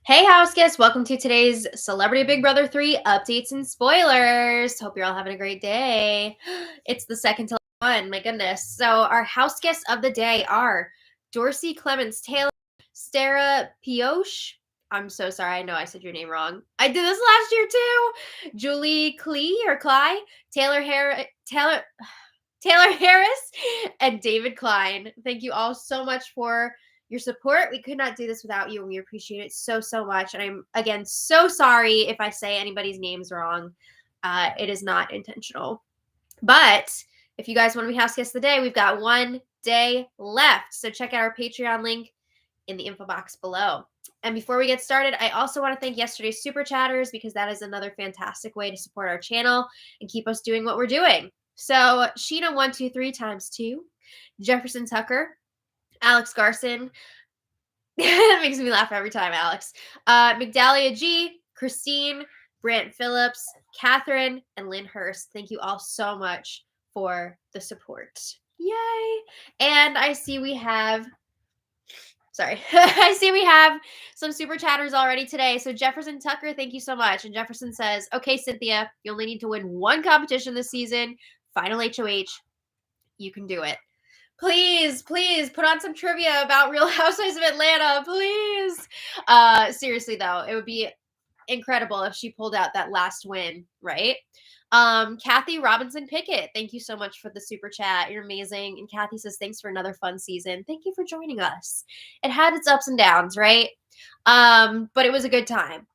Hey, house guests, welcome to today's Celebrity Big Brother 3 updates and spoilers. Hope you're all having a great day. It's the second to one, my goodness. So, our house guests of the day are Dorsey Clemens Taylor, Stara Pioche. I'm so sorry, I know I said your name wrong. I did this last year too. Julie Cly, Taylor Harris, and David Klein. Thank you all so much for your support. We could not do this without you, and we appreciate it so, so much. And I'm, again, so sorry if I say anybody's names wrong. It is not intentional. But if you guys want to be house guests of the day, we've got 1 day left. So check out our Patreon link in the info box below. And before we get started, I also want to thank yesterday's super chatters because that is another fantastic way to support our channel and keep us doing what we're doing. So Sheena 123 times 2, Jefferson Tucker, Alex Garson. That makes me laugh every time, Alex. Migdalia G, Christine, Brant Phillips, Catherine, and Lynn Hurst. Thank you all so much for the support. Yay! And I see we have I see we have some super chatters already today. So Jefferson Tucker, thank you so much. And Jefferson says, okay, Cynthia, you only need to win one competition this season. Final HOH. You can do it. Please put on some trivia about Real Housewives of Atlanta, please. Seriously though, it would be incredible if she pulled out that last win, right? Kathy Robinson Pickett, thank you so much for the super chat. You're amazing. And Kathy says, thanks for another fun season. Thank you for joining us. It had its ups and downs, right? But it was a good time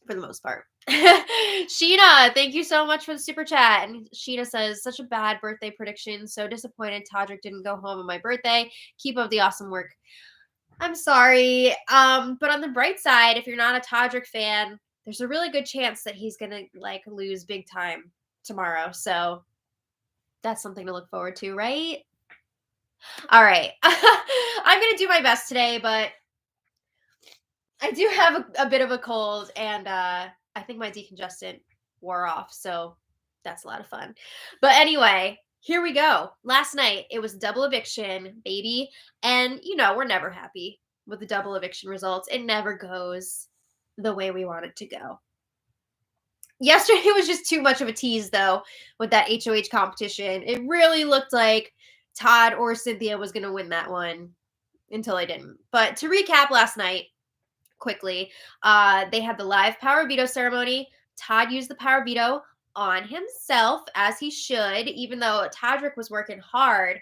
for the most part. Sheena, thank you so much for the super chat. And Sheena says, such a bad birthday prediction. So disappointed Todrick didn't go home on my birthday. Keep up the awesome work. I'm sorry. But on the bright side, if you're not a Todrick fan, there's a really good chance that he's gonna lose big time tomorrow. So that's something to look forward to, right? All right. I'm gonna do my best today, but I do have a bit of a cold, and I think my decongestant wore off, so that's a lot of fun. But anyway, here we go. Last night, it was double eviction, baby. And, we're never happy with the double eviction results. It never goes the way we want it to go. Yesterday was just too much of a tease, though, with that HOH competition. It really looked like Todd or Cynthia was going to win that one until I didn't. But to recap last night, quickly, they had the live power veto ceremony. Todd used the power veto on himself, as he should, even though Todrick was working hard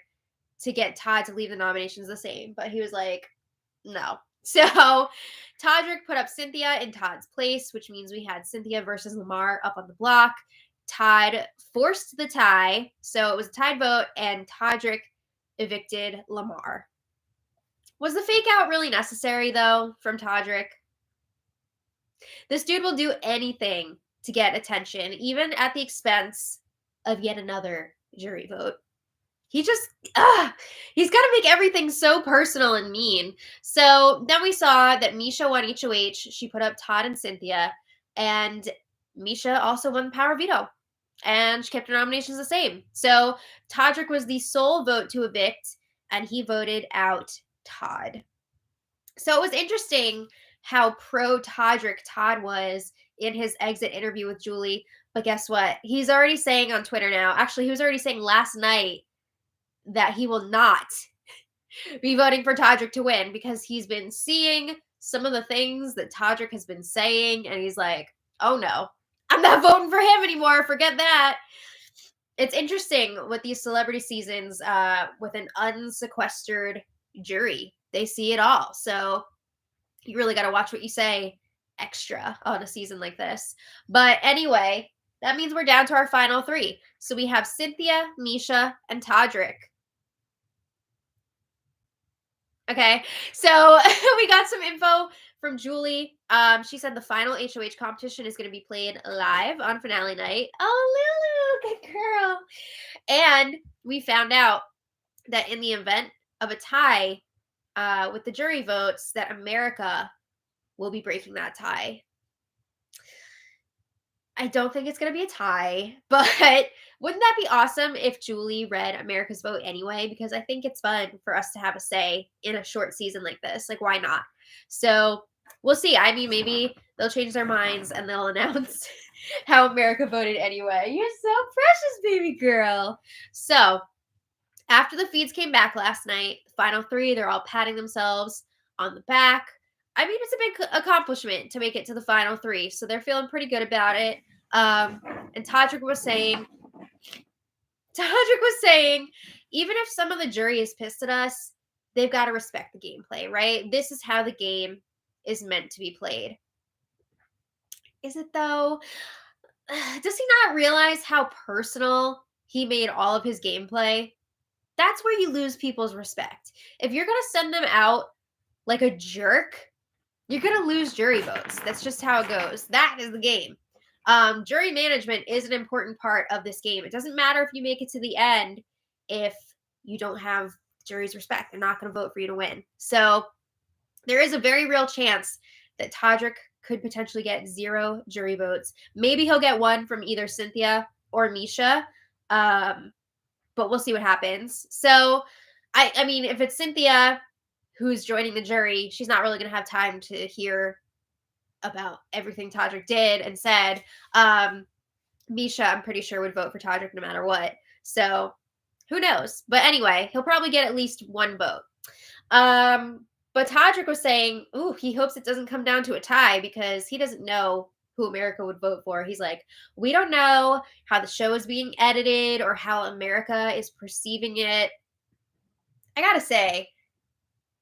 to get Todd to leave the nominations the same. But he was like, no. So Todrick put up Cynthia in Todd's place, which means we had Cynthia versus Lamar up on the block. Todd forced the tie, so it was a tied vote, and Todrick evicted Lamar. Was the fake out really necessary, though, from Todrick? This dude will do anything to get attention, even at the expense of yet another jury vote. He just, he's got to make everything so personal and mean. So then we saw that Misha won HOH. She put up Todd and Cynthia, and Misha also won the power veto, and she kept her nominations the same. So Todrick was the sole vote to evict, and he voted out Todd. So it was interesting how pro Todrick Todd was in his exit interview with Julie. But guess what? He's already saying on Twitter now, actually, he was already saying last night that he will not be voting for Todrick to win because he's been seeing some of the things that Todrick has been saying. And he's like, oh no, I'm not voting for him anymore. Forget that. It's interesting with these celebrity seasons with an unsequestered jury. They see it all. So you really got to watch what you say extra on a season like this. But anyway, that means we're down to our final 3. So we have Cynthia, Misha, and Todrick. Okay, so we got some info from Julie. She said the final HOH competition is going to be played live on finale night. Oh, Lulu, good girl. And we found out that in the event of a tie with the jury votes, that America will be breaking that tie. I don't think it's going to be a tie, but wouldn't that be awesome if Julie read America's vote anyway? Because I think it's fun for us to have a say in a short season like this. Like, why not? So we'll see. I mean, maybe they'll change their minds and they'll announce how America voted anyway. You're so precious, baby girl. So, after the feeds came back last night, the final three, they're all patting themselves on the back. I mean, it's a big accomplishment to make it to the final three, so they're feeling pretty good about it. And Todrick was saying, even if some of the jury is pissed at us, they've got to respect the gameplay, right? This is how the game is meant to be played. Is it though? Does he not realize how personal he made all of his gameplay? That's where you lose people's respect. If you're going to send them out like a jerk, you're going to lose jury votes. That's just how it goes. That is the game. Jury management is an important part of this game. It doesn't matter if you make it to the end if you don't have jury's respect. They're not going to vote for you to win. So there is a very real chance that Todrick could potentially get 0 jury votes. Maybe he'll get 1 from either Cynthia or Misha. But we'll see what happens. So, I mean, if it's Cynthia who's joining the jury, she's not really going to have time to hear about everything Todrick did and said. Misha, I'm pretty sure, would vote for Todrick no matter what. So, who knows? But anyway, he'll probably get at least 1 vote. But Todrick was saying, ooh, he hopes it doesn't come down to a tie because he doesn't know who America would vote for. He's like, we don't know how the show is being edited or how America is perceiving it. I gotta say,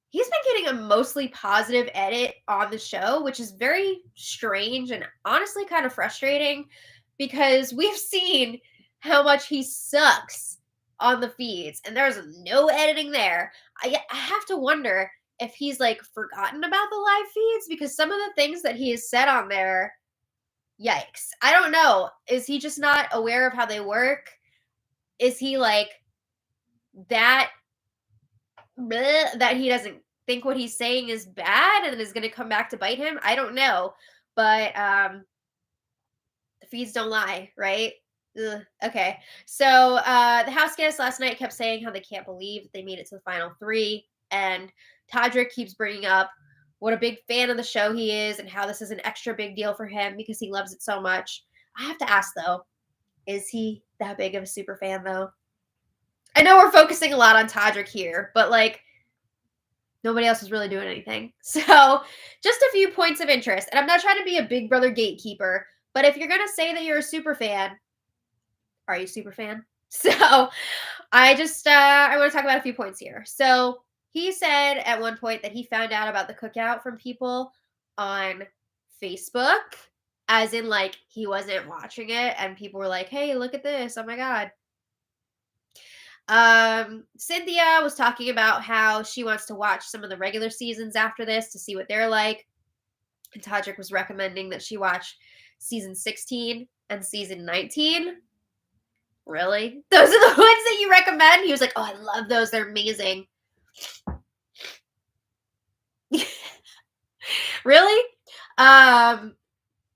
he's been getting a mostly positive edit on the show, which is very strange and honestly kind of frustrating because we've seen how much he sucks on the feeds and there's no editing there. I have to wonder if he's like forgotten about the live feeds because some of the things that he has said on there, yikes. I don't know. Is he just not aware of how they work? Is he like that that he doesn't think what he's saying is bad and is going to come back to bite him? I don't know. But the feeds don't lie, right? Ugh, okay. So the house guests last night kept saying how they can't believe they made it to the final 3. And Todrick keeps bringing up what a big fan of the show he is and how this is an extra big deal for him because he loves it so much. I have to ask, though, is he that big of a super fan, though? I know we're focusing a lot on Todrick here, but, like, nobody else is really doing anything. So just a few points of interest. And I'm not trying to be a Big Brother gatekeeper, but if you're going to say that you're a super fan, are you a super fan? So I just, I want to talk about a few points here. So he said at one point that he found out about the cookout from people on Facebook, as in like he wasn't watching it and people were like, hey, look at this. Oh my God. Cynthia was talking about how she wants to watch some of the regular seasons after this to see what they're like. And Todrick was recommending that she watch season 16 and season 19. Really? Those are the ones that you recommend? He was like, oh, I love those. They're amazing. Really?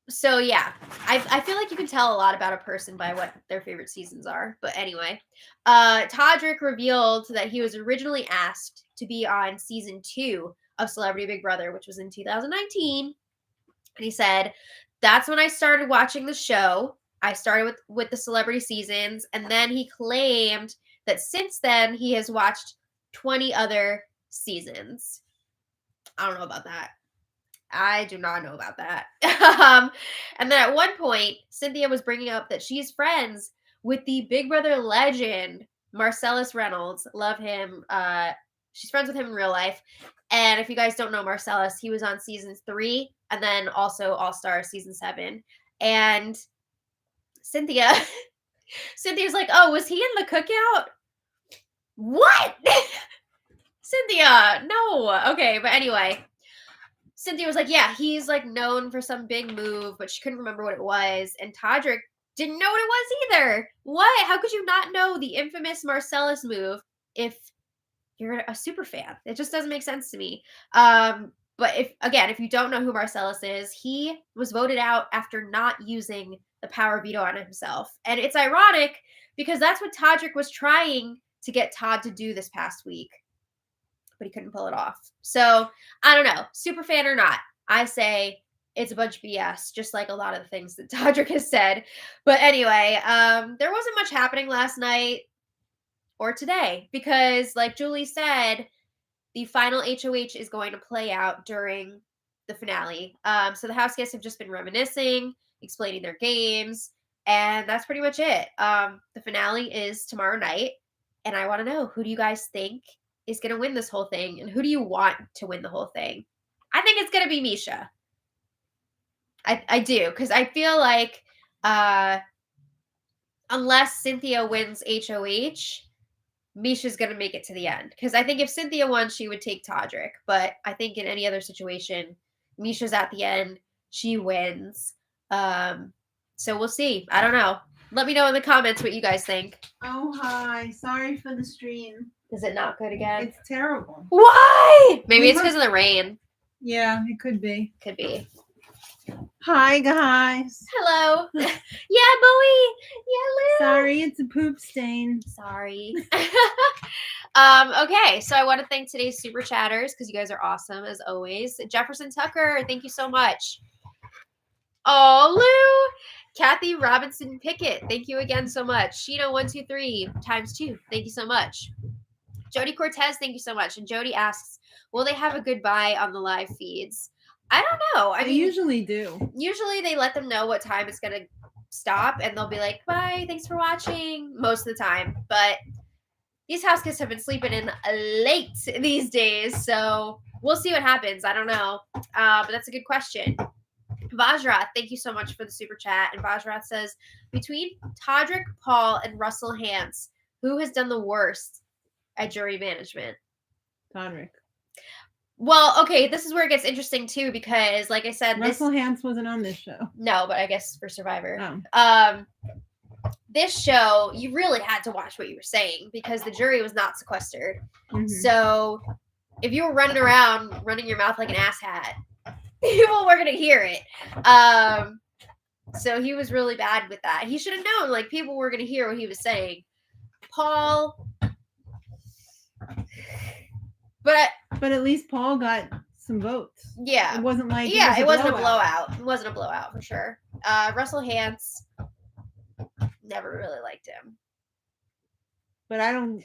So yeah, I feel like you can tell a lot about a person by what their favorite seasons are. But anyway, Todrick revealed that he was originally asked to be on season 2 of Celebrity Big Brother, which was in 2019. And he said, that's when I started watching the show. I started with the celebrity seasons. And then he claimed that since then he has watched 20 other seasons. I don't know about that. I do not know about that. And then at one point, Cynthia was bringing up that she's friends with the Big Brother legend, Marcellus Reynolds. Love him. She's friends with him in real life. And if you guys don't know Marcellus, he was on season 3 and then also All Stars season 7. And Cynthia's like, oh, was he in the cookout? What? Cynthia, no. Okay, but anyway. Cynthia was like, yeah, he's like known for some big move, but she couldn't remember what it was. And Todrick didn't know what it was either. What? How could you not know the infamous Marcellus move if you're a super fan? It just doesn't make sense to me. But if you don't know who Marcellus is, he was voted out after not using the power veto on himself. And it's ironic because that's what Todrick was trying to get Todd to do this past week. But he couldn't pull it off. So, I don't know. Super fan or not, I say it's a bunch of BS, just like a lot of the things that Todrick has said. But anyway, there wasn't much happening last night or today because, like Julie said, the final HOH is going to play out during the finale. So the house guests have just been reminiscing, explaining their games, and that's pretty much it. The finale is tomorrow night, and I want to know, who do you guys think is going to win this whole thing, and who do you want to win the whole thing? I think it's going to be Misha. I do, because I feel like unless Cynthia wins HOH, Misha's going to make it to the end. Because I think if Cynthia won, she would take Todrick. But I think in any other situation, Misha's at the end. She wins. So we'll see. I don't know. Let me know in the comments what you guys think. Oh, hi. Sorry for the stream. Is it not good again? It's terrible. Why? Maybe it's because of the rain. Yeah, it could be. Could be. Hi, guys. Hello. Yeah, Bowie. Yeah, Lou. Sorry, it's a poop stain. Sorry. Okay, so I want to thank today's super chatters because you guys are awesome as always. Jefferson Tucker, thank you so much. Oh, Lou. Kathy Robinson Pickett, thank you again so much. Sheena123 times 2, thank you so much. Jody Cortez, thank you so much. And Jody asks, will they have a goodbye on the live feeds? I don't know. I mean, usually do. Usually they let them know what time it's going to stop and they'll be like, bye, thanks for watching, most of the time. But these house guests have been sleeping in late these days, so we'll see what happens. I don't know. But that's a good question. Vajrath, thank you so much for the super chat. And Vajrath says, between Todrick, Paul, and Russell Hantz, who has done the worst at jury management? Todrick. Well, okay, this is where it gets interesting too, because like I said, Russell Hantz wasn't on this show. No, but I guess for Survivor. Oh. This show, you really had to watch what you were saying because the jury was not sequestered. Mm-hmm. So if you were running around running your mouth like an asshat, people were gonna hear it. So he was really bad with that. He should have known, like, people were gonna hear what he was saying. Paul, but at least Paul got some votes. Yeah, it wasn't like it wasn't a blowout. It wasn't a blowout for sure. Russell Hantz, never really liked him. But I don't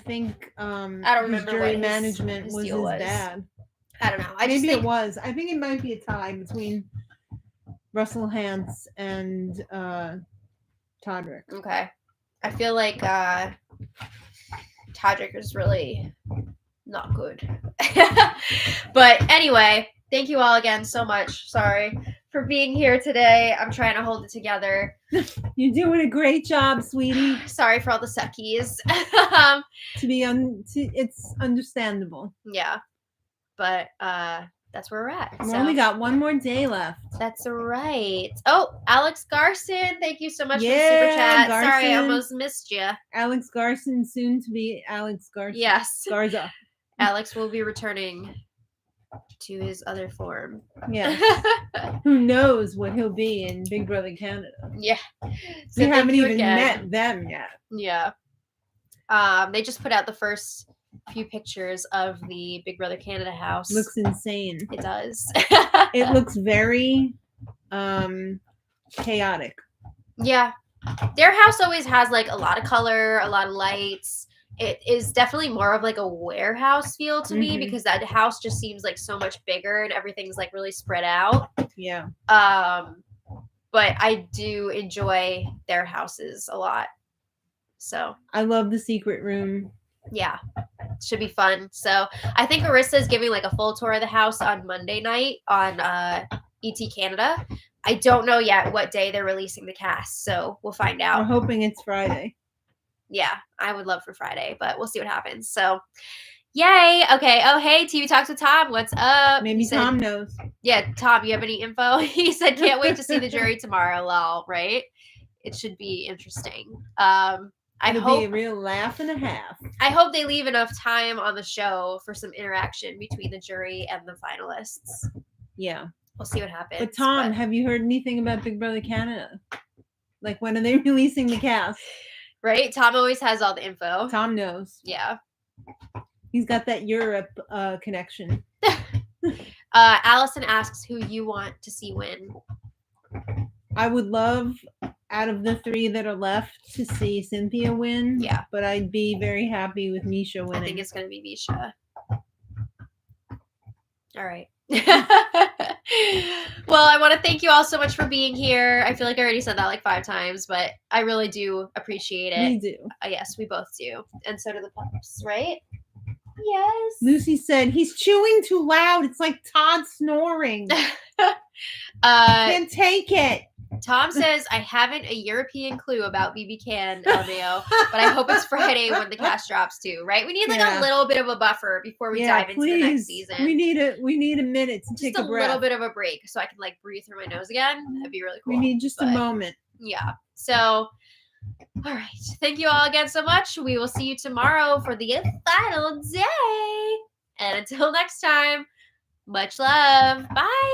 think I don't remember jury what management his was deal as bad. I don't know. Maybe it was. I think it might be a tie between Russell Hantz and Todrick. Okay. I feel like Todrick is really not good. But anyway, thank you all again so much. Sorry for being here today. I'm trying to hold it together. You're doing a great job, sweetie. Sorry for all the suckies. It's understandable. Yeah. But that's where we're at. We only got one more day left. That's right. Oh, Alex Garson, thank you so much for the super chat. Garson. Sorry, I almost missed you. Alex Garson, soon to be Alex Garson. Yes. Garza. Alex will be returning to his other form. Yeah. Who knows what he'll be in Big Brother Canada? Yeah. So we haven't even met them yet. Yeah. They just put out the first few pictures of the Big Brother Canada house. Looks insane. It does. It looks very chaotic. Yeah. Their house always has like a lot of color, a lot of lights. It is definitely more of like a warehouse feel to me because that house just seems like so much bigger and everything's like really spread out. Yeah. But I do enjoy their houses a lot. So I love the secret room. Yeah. Should be fun. So I think Arissa is giving like a full tour of the house on Monday night on ET Canada. I don't know yet what day they're releasing the cast, so we'll find out. We're hoping it's Friday. Yeah, I would love for Friday, but we'll see what happens. So, yay. Okay. Oh, hey, TV Talks with Tom. What's up? Maybe Tom knows. Yeah, Tom, you have any info? He said, can't wait to see the jury tomorrow, lol, right? It should be interesting. It'll be a real laugh and a half. I hope they leave enough time on the show for some interaction between the jury and the finalists. Yeah. We'll see what happens. But Tom, have you heard anything about Big Brother Canada? Like, when are they releasing the cast? Right? Tom always has all the info. Tom knows. Yeah. He's got that Europe connection. Allison asks who you want to see win. I would love, out of the 3 that are left, to see Cynthia win. Yeah. But I'd be very happy with Misha winning. I think it's going to be Misha. All right. Well, I want to thank you all so much for being here. I feel like I already said that like 5 times, but I really do appreciate it. We do. Yes, we both do. And so do the pups, right? Yes. Lucy said, he's chewing too loud. It's like Todd snoring. Can't take it. Tom says, I haven't a European clue about BB Can, LMAO, but I hope it's Friday when the cast drops too, right? We need like a little bit of a buffer before we dive into the next season. We need a minute to take a breath. Just a little bit of a break so I can like breathe through my nose again. That'd be really cool. We need just a moment. Yeah. So, all right. Thank you all again so much. We will see you tomorrow for the final day. And until next time, much love. Bye.